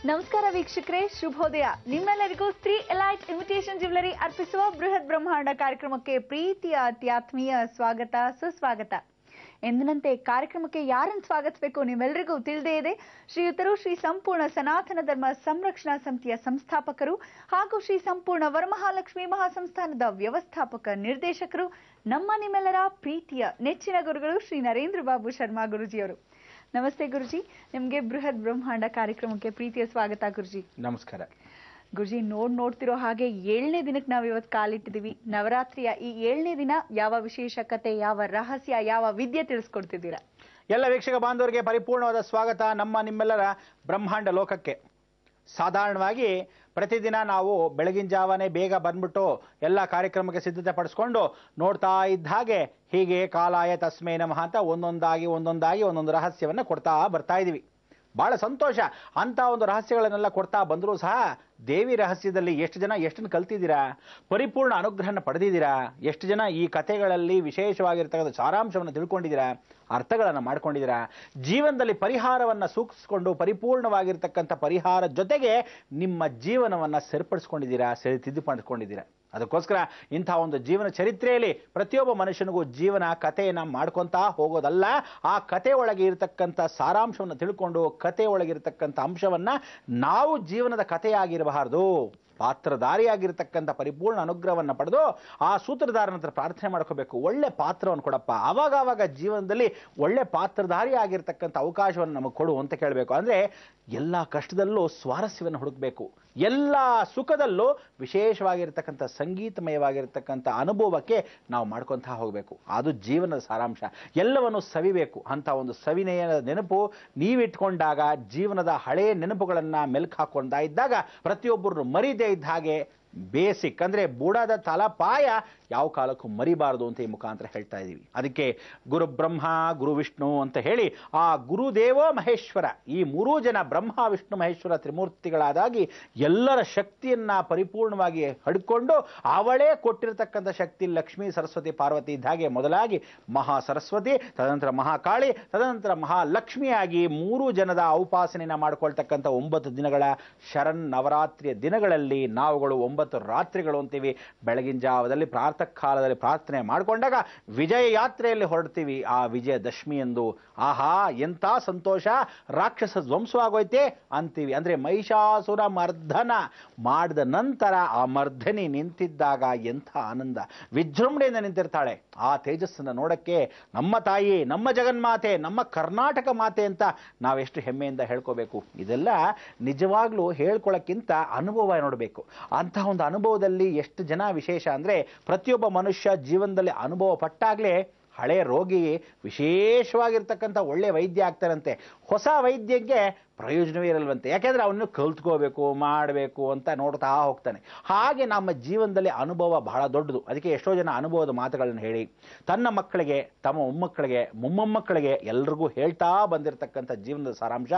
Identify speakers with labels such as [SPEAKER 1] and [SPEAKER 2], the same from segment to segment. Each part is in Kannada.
[SPEAKER 1] ನಮಸ್ಕಾರ ವೀಕ್ಷಕರೇ, ಶುಭೋದಯ. ನಿಮ್ಮೆಲ್ಲರಿಗೂ ಶ್ರೀ ಎಲೈಟ್ ಇಮಿಟೇಷನ್ ಜ್ಯುವೆಲರಿ ಅರ್ಪಿಸುವ ಬೃಹತ್ ಬ್ರಹ್ಮಾಂಡ ಕಾರ್ಯಕ್ರಮಕ್ಕೆ ಪ್ರೀತಿಯ ಅತ್ಯಾತ್ಮೀಯ ಸ್ವಾಗತ, ಸುಸ್ವಾಗತ. ಎಂದಿನಂತೆ ಕಾರ್ಯಕ್ರಮಕ್ಕೆ ಯಾರನ್ನು ಸ್ವಾಗತಿಸಬೇಕು ನಿಮ್ಮೆಲ್ಲರಿಗೂ ತಿಳಿದೇ ಇದೆ. ಶ್ರೀಯುತರು ಶ್ರೀ ಸಂಪೂರ್ಣ ಸನಾತನ ಧರ್ಮ ಸಂರಕ್ಷಣಾ ಸಮಿತಿಯ ಸಂಸ್ಥಾಪಕರು ಹಾಗೂ ಶ್ರೀ ಸಂಪೂರ್ಣ ವರಮಹಾಲಕ್ಷ್ಮಿ ಮಹಾಸಂಸ್ಥಾನದ ವ್ಯವಸ್ಥಾಪಕ ನಿರ್ದೇಶಕರು, ನಮ್ಮ ನಿಮ್ಮೆಲ್ಲರ ಪ್ರೀತಿಯ ನೆಚ್ಚಿನ ಗುರುಗಳು ಶ್ರೀ ನರೇಂದ್ರ ಬಾಬು ಶರ್ಮಾ ಗುರುಜಿಯವರು. ನಮಸ್ತೆ ಗುರುಜಿ, ನಿಮ್ಗೆ ಬೃಹತ್ ಬ್ರಹ್ಮಾಂಡ ಕಾರ್ಯಕ್ರಮಕ್ಕೆ ಪ್ರೀತಿಯ ಸ್ವಾಗತ ಗುರುಜಿ.
[SPEAKER 2] ನಮಸ್ಕಾರ
[SPEAKER 1] ಗುರುಜಿ. ನೋಡ್ತಿರೋ ಹಾಗೆ 7ನೇ ದಿನಕ್ಕೆ ನಾವು ಇವತ್ತು ಕಾಲಿಟ್ಟಿದೀವಿ. ನವರಾತ್ರಿಯ ಈ 7ನೇ ದಿನ ಯಾವ ವಿಶೇಷ ಕತೆ, ಯಾವ ರಹಸ್ಯ, ಯಾವ ವಿದ್ಯೆ ತಿಳಿಸ್ಕೊಡ್ತಿದ್ದೀರಾ?
[SPEAKER 2] ಎಲ್ಲ ವೀಕ್ಷಕ ಬಾಂಧವರಿಗೆ ಪರಿಪೂರ್ಣವಾದ ಸ್ವಾಗತ ನಮ್ಮ ನಿಮ್ಮೆಲ್ಲರ ಬ್ರಹ್ಮಾಂಡ ಲೋಕಕ್ಕೆ. ಸಾಧಾರಣವಾಗಿ ಪ್ರತಿದಿನ ನಾವು ಬೆಳಗಿನ ಜಾವನೇ ಬೇಗ ಬಂದ್ಬಿಟ್ಟು ಎಲ್ಲ ಕಾರ್ಯಕ್ರಮಕ್ಕೆ ಸಿದ್ಧತೆ ಪಡಿಸ್ಕೊಂಡು ನೋಡ್ತಾ ಇದ್ದ ಹಾಗೆ ಹೀಗೆ ಕಾಲಾಯ ತಸ್ಮೈ ನಮಃ ಅಂತ ಒಂದೊಂದಾಗಿ ಒಂದೊಂದು ರಹಸ್ಯವನ್ನು ಕೊಡ್ತಾ ಬರ್ತಾ ಇದೀವಿ. ಬಹಳ ಸಂತೋಷ. ಅಂತ ಒಂದು ರಹಸ್ಯಗಳನ್ನೆಲ್ಲ ಕೊಡ್ತಾ ಬಂದರೂ ಸಹ ದೇವಿ ರಹಸ್ಯದಲ್ಲಿ ಎಷ್ಟು ಜನ ಎಷ್ಟನ್ನು ಕಲ್ತಿದ್ದೀರಾ, ಪರಿಪೂರ್ಣ ಅನುಗ್ರಹನ ಪಡೆದಿದ್ದೀರಾ, ಎಷ್ಟು ಜನ ಈ ಕಥೆಗಳಲ್ಲಿ ವಿಶೇಷವಾಗಿರ್ತಕ್ಕಂಥ ಸಾರಾಂಶವನ್ನು ತಿಳ್ಕೊಂಡಿದ್ದೀರಾ, ಅರ್ಥಗಳನ್ನು ಮಾಡ್ಕೊಂಡಿದ್ದೀರಾ, ಜೀವನದಲ್ಲಿ ಪರಿಹಾರವನ್ನು ಸೂಚಿಸಿಕೊಂಡು ಪರಿಪೂರ್ಣವಾಗಿರ್ತಕ್ಕಂಥ ಪರಿಹಾರ ಜೊತೆಗೆ ನಿಮ್ಮ ಜೀವನವನ್ನು ಸರಿಪಡಿಸ್ಕೊಂಡಿದ್ದೀರಾ, ತಿದ್ದುಪಡಿಸ್ಕೊಂಡಿದ್ದೀರಾ. ಅದಕ್ಕೋಸ್ಕರ ಇಂಥ ಒಂದು ಜೀವನ ಚರಿತ್ರೆಯಲ್ಲಿ ಪ್ರತಿಯೊಬ್ಬ ಮನುಷ್ಯನಿಗೂ ಜೀವನ ಕಥೆಯನ್ನು ಮಾಡ್ಕೊತಾ ಹೋಗೋದಲ್ಲ, ಆ ಕಥೆ ಒಳಗೆ ಇರತಕ್ಕಂಥ ಸಾರಾಂಶವನ್ನು ತಿಳ್ಕೊಂಡು ಕಥೆ ಒಳಗಿರತಕ್ಕಂಥ ಅಂಶವನ್ನು ನಾವು ಜೀವನದ ಕಥೆಯಾಗಿರಬಾರದು, ಪಾತ್ರಧಾರಿಯಾಗಿರ್ತಕ್ಕಂಥ ಪರಿಪೂರ್ಣ ಅನುಗ್ರಹವನ್ನು ಪಡೆದು ಆ ಸೂತ್ರಧಾರನ ಹತ್ರ ಪ್ರಾರ್ಥನೆ ಮಾಡ್ಕೋಬೇಕು. ಒಳ್ಳೆ ಪಾತ್ರವನ್ನು ಕೊಡಪ್ಪ, ಆವಾಗ ಜೀವನದಲ್ಲಿ ಒಳ್ಳೆ ಪಾತ್ರಧಾರಿ ಆಗಿರ್ತಕ್ಕಂಥ ಅವಕಾಶವನ್ನು ನಮಗೆ ಕೊಡು ಅಂತ ಕೇಳಬೇಕು. ಅಂದರೆ ಎಲ್ಲ ಕಷ್ಟದಲ್ಲೂ ಸ್ವಾರಸ್ಯವನ್ನು ಹುಡುಕಬೇಕು, ಎಲ್ಲ ಸುಖದಲ್ಲೂ ವಿಶೇಷವಾಗಿರ್ತಕ್ಕಂಥ ಸಂಗೀತಮಯವಾಗಿರ್ತಕ್ಕಂಥ ಅನುಭವಕ್ಕೆ ನಾವು ಮಾಡ್ಕೊತಾ ಹೋಗಬೇಕು. ಅದು ಜೀವನದ ಸಾರಾಂಶ. ಎಲ್ಲವನ್ನು ಸವಿಬೇಕು. ಅಂತ ಒಂದು ಸವಿನಯದ ನೆನಪು ನೀವಿಟ್ಕೊಂಡಾಗ, ಜೀವನದ ಹಳೆಯ ನೆನಪುಗಳನ್ನು ಮೆಲುಕು ಹಾಕೊಂಡಾ ಇದ್ದಾಗ ಪ್ರತಿಯೊಬ್ಬರು ಮರಿದೇ ಇದ್ದ ಹಾಗೆ ಬೇಸಿಕ್ ಅಂದರೆ ಬುಡದ ತಲಪಾಯ ಯಾವ ಕಾಲಕ್ಕೂ ಮರಿಬಾರದು ಅಂತ ಈ ಮುಖಾಂತರ ಹೇಳ್ತಾ ಇದ್ದೀವಿ. ಅದಕ್ಕೆ ಗುರು ಬ್ರಹ್ಮ ಗುರು ವಿಷ್ಣು ಅಂತ ಹೇಳಿ ಆ ಗುರುದೇವೋ ಮಹೇಶ್ವರ, ಈ ಮೂರೂ ಜನ ಬ್ರಹ್ಮ ವಿಷ್ಣು ಮಹೇಶ್ವರ ತ್ರಿಮೂರ್ತಿಗಳಾದಾಗಿ ಎಲ್ಲರ ಶಕ್ತಿಯನ್ನ ಪರಿಪೂರ್ಣವಾಗಿ ಹಡ್ಕೊಂಡು ಅವಳೇ ಕೊಟ್ಟಿರತಕ್ಕಂಥ ಶಕ್ತಿ ಲಕ್ಷ್ಮೀ ಸರಸ್ವತಿ ಪಾರ್ವತಿ ಇದ್ದ ಹಾಗೆ ಮೊದಲಾಗಿ ಮಹಾ ಸರಸ್ವತಿ, ತದನಂತರ ಮಹಾಕಾಳಿ, ತದನಂತರ ಮಹಾಲಕ್ಷ್ಮಿಯಾಗಿ ಮೂರು ಜನದ ಉಪಾಸನೆಯನ್ನು ಮಾಡ್ಕೊಳ್ತಕ್ಕಂಥ 9 ದಿನಗಳ ಶರಣ್ ನವರಾತ್ರಿಯ ದಿನಗಳಲ್ಲಿ ನಾವುಗಳು 9 ರಾತ್ರಿಗಳು ಅಂತೀವಿ. ಬೆಳಗಿನ ಜಾವದಲ್ಲಿ ಪ್ರಾತಃ ಕಾಲದಲ್ಲಿ ಪ್ರಾರ್ಥನೆ ಮಾಡಿಕೊಂಡಾಗ ವಿಜಯ ಯಾತ್ರೆಯಲ್ಲಿ ಹೊರಡ್ತೀವಿ. ಆ ವಿಜಯದಶಮಿ ಎಂದು ಆಹಾ ಎಂಥ ಸಂತೋಷ, ರಾಕ್ಷಸ ಧ್ವಂಸವಾಗೋಯ್ತೆ ಅಂತೀವಿ. ಅಂದ್ರೆ ಮಹಿಷಾಸುರ ಮರ್ದನ ಮಾಡಿದ ನಂತರ ಆ ಮರ್ಧನಿ ನಿಂತಿದ್ದಾಗ ಎಂಥ ಆನಂದ, ವಿಜೃಂಭಣೆಯಿಂದ ನಿಂತಿರ್ತಾಳೆ. ಆ ತೇಜಸ್ಸನ್ನು ನೋಡಕ್ಕೆ ನಮ್ಮ ತಾಯಿ, ನಮ್ಮ ಜಗನ್ಮಾತೆ, ನಮ್ಮ ಕರ್ನಾಟಕ ಮಾತೆ ಅಂತ ನಾವೆಷ್ಟು ಹೆಮ್ಮೆಯಿಂದ ಹೇಳ್ಕೋಬೇಕು. ಇದೆಲ್ಲ ನಿಜವಾಗ್ಲೂ ಹೇಳ್ಕೊಳ್ಳೋಕ್ಕಿಂತ ಅನುಭವ ನೋಡಬೇಕು. ಅಂತಹ ಒಂದು ಅನುಭವದಲ್ಲಿ ಎಷ್ಟು ಜನ ವಿಶೇಷ ಅಂದರೆ ಪ್ರತಿಯೊಬ್ಬ ಮನುಷ್ಯ ಜೀವನದಲ್ಲಿ ಅನುಭವ ಪಟ್ಟಾಗಲೇ ಹಳೆ ರೋಗಿ ವಿಶೇಷವಾಗಿರ್ತಕ್ಕಂಥ ಒಳ್ಳೆ ವೈದ್ಯ ಆಗ್ತಾರಂತೆ. ಹೊಸ ವೈದ್ಯಕ್ಕೆ ಪ್ರಯೋಜನವೇ ಇರಲ್ವಂತೆ, ಯಾಕೆಂದರೆ ಅವನು ಕಲ್ತ್ಕೋಬೇಕು ಮಾಡಬೇಕು ಅಂತ ನೋಡ್ತಾ ಹೋಗ್ತಾನೆ. ಹಾಗೆ ನಮ್ಮ ಜೀವನದಲ್ಲಿ ಅನುಭವ ಬಹಳ ದೊಡ್ಡದು. ಅದಕ್ಕೆ ಎಷ್ಟೋ ಜನ ಅನುಭವದ ಮಾತುಗಳನ್ನು ಹೇಳಿ ತನ್ನ ಮಕ್ಕಳಿಗೆ, ತಮ್ಮ ಮೊಮ್ಮಕ್ಕಳಿಗೆ, ಮೊಮ್ಮಕ್ಕಳಿಗೆ ಎಲ್ರಿಗೂ ಹೇಳ್ತಾ ಬಂದಿರತಕ್ಕಂಥ ಜೀವನದ ಸಾರಾಂಶ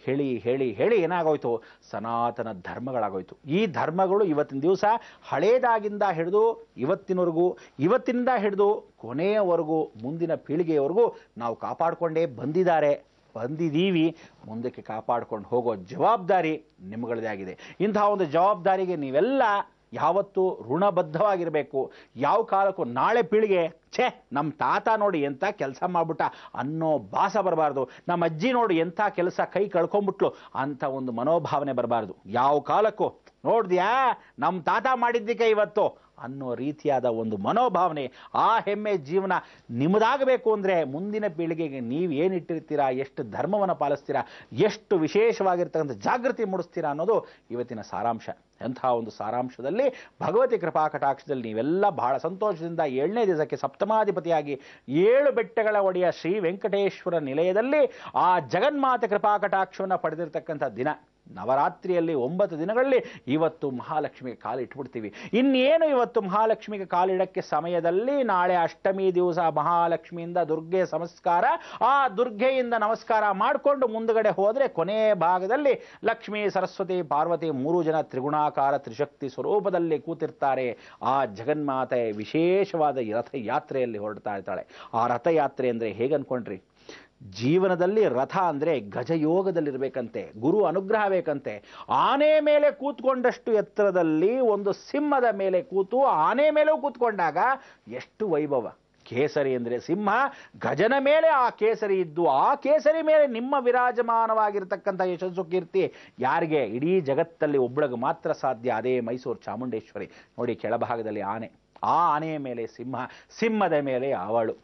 [SPEAKER 2] ಹೇಳಿ ಹೇಳಿ ಹೇಳಿ ಏನಾಗೋಯ್ತು, ಸನಾತನ ಧರ್ಮಗಳಾಗೋಯ್ತು. ಈ ಧರ್ಮಗಳು ಇವತ್ತಿನ ದಿವಸ ಹಳೇದಾಗಿಂದ ಹಿಡಿದು ಇವತ್ತಿನವರೆಗೂ, ಇವತ್ತಿನಿಂದ ಹಿಡಿದು ಕೊನೆಯವರೆಗೂ, ಮುಂದಿನ ಪೀಳಿಗೆಯವರೆಗೂ ನಾವು ಕಾಪಾಡಿಕೊಂಡೇ ಬಂದಿದ್ದೀವಿ. ಮುಂದಕ್ಕೆ ಕಾಪಾಡ್ಕೊಂಡು ಹೋಗೋ ಜವಾಬ್ದಾರಿ ನಿಮ್ಮಗಳದೇ ಆಗಿದೆ. ಇಂತಹ ಒಂದು ಜವಾಬ್ದಾರಿಗೆ ನೀವೆಲ್ಲ ಯಾವತ್ತೂ ಋಣಬದ್ಧವಾಗಿರಬೇಕು. ಯಾವ ಕಾಲಕ್ಕೂ ನಾಳೆ ಪೀಳಿಗೆ ನಮ್ಮ ತಾತ ನೋಡಿ ಎಂಥ ಕೆಲಸ ಮಾಡ್ಬಿಟ್ಟ ಅನ್ನೋ ಭಾಸ ಬರಬಾರ್ದು, ನಮ್ಮ ಅಜ್ಜಿ ನೋಡಿ ಎಂಥ ಕೆಲಸ ಕೈ ಕಳ್ಕೊಂಡ್ಬಿಟ್ಲು ಅಂತ ಒಂದು ಮನೋಭಾವನೆ ಬರಬಾರ್ದು. ಯಾವ ಕಾಲಕ್ಕೂ ನೋಡಿದ್ಯಾ ನಮ್ಮ ತಾತ ಮಾಡಿದ್ದಕ್ಕೆ ಇವತ್ತು ಅನ್ನೋ ರೀತಿಯಾದ ಒಂದು ಮನೋಭಾವನೆ, ಆ ಹೆಮ್ಮೆ ಜೀವನ ನಿಮ್ಮದಾಗಬೇಕು ಅಂದರೆ ಮುಂದಿನ ಪೀಳಿಗೆಗೆ ನೀವು ಏನಿಟ್ಟಿರ್ತೀರಾ, ಎಷ್ಟು ಧರ್ಮವನ್ನು ಪಾಲಿಸ್ತೀರಾ, ಎಷ್ಟು ವಿಶೇಷವಾಗಿರ್ತಕ್ಕಂಥ ಜಾಗೃತಿ ಮೂಡಿಸ್ತೀರಾ ಅನ್ನೋದು ಇವತ್ತಿನ ಸಾರಾಂಶ. ಅಂಥ ಒಂದು ಸಾರಾಂಶದಲ್ಲಿ ಭಗವತಿ ಕೃಪಾ ಕಟಾಕ್ಷದಲ್ಲಿ ನೀವೆಲ್ಲ ಬಹಳ ಸಂತೋಷದಿಂದ 7ನೇ ದಿವಸಕ್ಕೆ ಸಪ್ತಮಾಧಿಪತಿಯಾಗಿ 7 ಬೆಟ್ಟಗಳ ಒಡೆಯ ಶ್ರೀ ವೆಂಕಟೇಶ್ವರ ನಿಲಯದಲ್ಲಿ ಆ ಜಗನ್ಮಾತೆ ಕೃಪಾ ಕಟಾಕ್ಷವನ್ನು ಪಡೆದಿರತಕ್ಕಂಥ ದಿನ. ನವರಾತ್ರಿಯಲ್ಲಿ 9 ದಿನಗಳಲ್ಲಿ ಇವತ್ತು ಮಹಾಲಕ್ಷ್ಮಿಗೆ ಕಾಲಿಟ್ಬಿಡ್ತೀವಿ. ಇನ್ನೇನು ಇವತ್ತು ಮಹಾಲಕ್ಷ್ಮಿಗೆ ಕಾಲಿಡಕ್ಕೆ ಸಮಯದಲ್ಲಿ ನಾಳೆ ಅಷ್ಟಮಿ ದಿವಸ ಮಹಾಲಕ್ಷ್ಮಿಯಿಂದ ದುರ್ಗೆ ನಮಸ್ಕಾರ, ಆ ದುರ್ಗೆಯಿಂದ ನಮಸ್ಕಾರ ಮಾಡಿಕೊಂಡು ಮುಂದುಗಡೆ ಹೋದರೆ ಕೊನೆಯ ಭಾಗದಲ್ಲಿ ಲಕ್ಷ್ಮೀ ಸರಸ್ವತಿ ಪಾರ್ವತಿ 3 ಜನ ತ್ರಿಗುಣಾಕಾರ ತ್ರಿಶಕ್ತಿ ಸ್ವರೂಪದಲ್ಲಿ ಕೂತಿರ್ತಾರೆ. ಆ ಜಗನ್ಮಾತೆ ವಿಶೇಷವಾದ ರಥಯಾತ್ರೆಯಲ್ಲಿ ಹೊರಡ್ತಾ ಇರ್ತಾಳೆ. ಆ ರಥಯಾತ್ರೆ ಅಂದರೆ ಹೇಗೆ ಅನ್ಕೊಂಡ್ರಿ, ಜೀವನದಲ್ಲಿ ರಥ ಅಂದರೆ ಗಜಯೋಗದಲ್ಲಿರಬೇಕಂತೆ, ಗುರು ಅನುಗ್ರಹ ಬೇಕಂತೆ. ಆನೆ ಮೇಲೆ ಕೂತ್ಕೊಂಡಷ್ಟು ಎತ್ತರದಲ್ಲಿ ಒಂದು ಸಿಂಹದ ಮೇಲೆ ಕೂತು ಆನೆ ಮೇಲೂ ಕೂತ್ಕೊಂಡಾಗ ಎಷ್ಟು ವೈಭವ. ಕೇಸರಿ ಅಂದರೆ ಸಿಂಹ, ಗಜನ ಮೇಲೆ ಆ ಕೇಸರಿ ಇದ್ದು ಆ ಕೇಸರಿ ಮೇಲೆ ನಿಮ್ಮ ವಿರಾಜಮಾನವಾಗಿರ್ತಕ್ಕಂಥ ಯಶಸ್ಸು ಕೀರ್ತಿ ಯಾರಿಗೆ? ಇಡೀ ಜಗತ್ತಲ್ಲಿ ಒಬ್ಬಳಿಗೆ ಮಾತ್ರ ಸಾಧ್ಯ, ಅದೇ ಮೈಸೂರು ಚಾಮುಂಡೇಶ್ವರಿ. ನೋಡಿ, ಕೆಳಭಾಗದಲ್ಲಿ ಆನೆ, ಆ ಆನೆಯ ಮೇಲೆ ಸಿಂಹ, ಸಿಂಹದ ಮೇಲೆ ಅವಳು.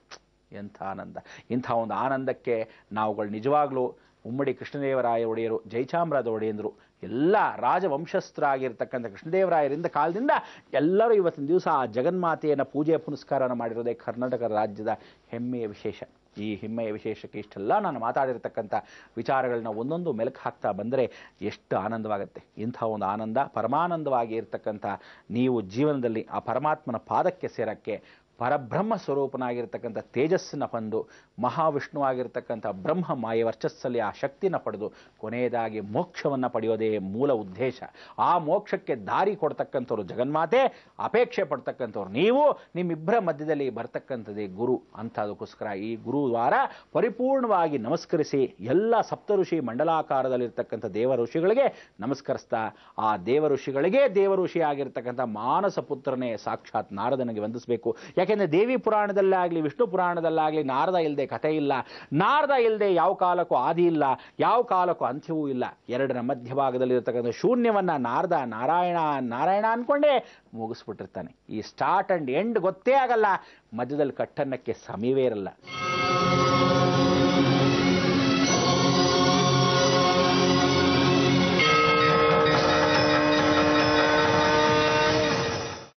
[SPEAKER 2] ಎಂಥ ಆನಂದ! ಇಂಥ ಒಂದು ಆನಂದಕ್ಕೆ ನಾವುಗಳು ನಿಜವಾಗ್ಲೂ ಉಮ್ಮಡಿ ಕೃಷ್ಣದೇವರಾಯ ಒಡೆಯರು, ಜಯಚಾಮರಾಜ ಒಡೆಯಂದರು, ಎಲ್ಲ ರಾಜವಂಶಸ್ಥರಾಗಿರ್ತಕ್ಕಂಥ ಕೃಷ್ಣದೇವರಾಯರಿಂದ ಕಾಲದಿಂದ ಎಲ್ಲರೂ ಇವತ್ತಿನ ದಿವಸ ಆ ಜಗನ್ಮಾತೆಯನ್ನು ಪೂಜೆ ಪುನಸ್ಕಾರನ ಮಾಡಿರೋದೇ ಕರ್ನಾಟಕ ರಾಜ್ಯದ ಹೆಮ್ಮೆಯ ವಿಶೇಷ. ಈ ಹೆಮ್ಮೆಯ ವಿಶೇಷಕ್ಕೆ ಇಷ್ಟೆಲ್ಲ ನಾನು ಮಾತಾಡಿರ್ತಕ್ಕಂಥ ವಿಚಾರಗಳನ್ನ ಒಂದೊಂದು ಮೆಲುಕು ಹಾಕ್ತಾ ಬಂದರೆ ಎಷ್ಟು ಆನಂದವಾಗುತ್ತೆ. ಇಂಥ ಒಂದು ಆನಂದ, ಪರಮಾನಂದವಾಗಿ ಇರತಕ್ಕಂಥ ನೀವು ಜೀವನದಲ್ಲಿ ಆ ಪರಮಾತ್ಮನ ಪಾದಕ್ಕೆ ಸೇರಕ್ಕೆ, ಪರಬ್ರಹ್ಮ ಸ್ವರೂಪನಾಗಿರ್ತಕ್ಕಂಥ ತೇಜಸ್ಸನ್ನು ಬಂದು ಮಹಾವಿಷ್ಣುವಾಗಿರ್ತಕ್ಕಂಥ ಬ್ರಹ್ಮ ಮಾಯ ವರ್ಚಸ್ಸಲ್ಲಿ ಆ ಶಕ್ತಿನ ಪಡೆದು ಕೊನೆಯದಾಗಿ ಮೋಕ್ಷವನ್ನು ಪಡೆಯೋದೇ ಮೂಲ ಉದ್ದೇಶ. ಆ ಮೋಕ್ಷಕ್ಕೆ ದಾರಿ ಕೊಡ್ತಕ್ಕಂಥವ್ರು ಜಗನ್ಮಾತೆ, ಅಪೇಕ್ಷೆ ಪಡ್ತಕ್ಕಂಥವ್ರು ನೀವು, ನಿಮ್ಮಿಬ್ಬರ ಮಧ್ಯದಲ್ಲಿ ಬರ್ತಕ್ಕಂಥದ್ದೇ ಗುರು. ಅಂಥದಕ್ಕೋಸ್ಕರ ಈ ಗುರುವಾರ ಪರಿಪೂರ್ಣವಾಗಿ ನಮಸ್ಕರಿಸಿ ಎಲ್ಲ ಸಪ್ತ ಋಷಿ ಮಂಡಲಾಕಾರದಲ್ಲಿರ್ತಕ್ಕಂಥ ದೇವ ಋಷಿಗಳಿಗೆ ನಮಸ್ಕರಿಸ್ತಾ, ಆ ದೇವ ಋಷಿಗಳಿಗೆ ದೇವ ಋಷಿ ಆಗಿರ್ತಕ್ಕಂಥ ಮಾನಸ ಪುತ್ರನೇ ಸಾಕ್ಷಾತ್ ನಾರದನಿಗೆ ವಂದಿಸಬೇಕು. ಯಾಕೆಂದರೆ ದೇವಿ ಪುರಾಣದಲ್ಲಾಗಲಿ ವಿಷ್ಣು ಪುರಾಣದಲ್ಲಾಗಲಿ ನಾರದ ಇಲ್ಲದೆ ಕಥೆ ಇಲ್ಲ, ನಾರದ ಇಲ್ಲದೆ ಯಾವ ಕಾಲಕ್ಕೂ ಆದಿ ಇಲ್ಲ, ಯಾವ ಕಾಲಕ್ಕೂ ಅಂತ್ಯವೂ ಇಲ್ಲ. ಎರಡರ ಮಧ್ಯಭಾಗದಲ್ಲಿರ್ತಕ್ಕಂಥ ಶೂನ್ಯವನ್ನ ನಾರದ ನಾರಾಯಣ ನಾರಾಯಣ ಅಂದ್ಕೊಂಡೇ ಮುಗಿಸ್ಬಿಟ್ಟಿರ್ತಾನೆ. ಈ ಸ್ಟಾರ್ಟ್ ಅಂಡ್ ಎಂಡ್ ಗೊತ್ತೇ ಆಗಲ್ಲ, ಮಧ್ಯದಲ್ಲಿ ಕಟ್ಟನ್ನಕ್ಕೆ ಸಮಯವೇ ಇರಲ್ಲ.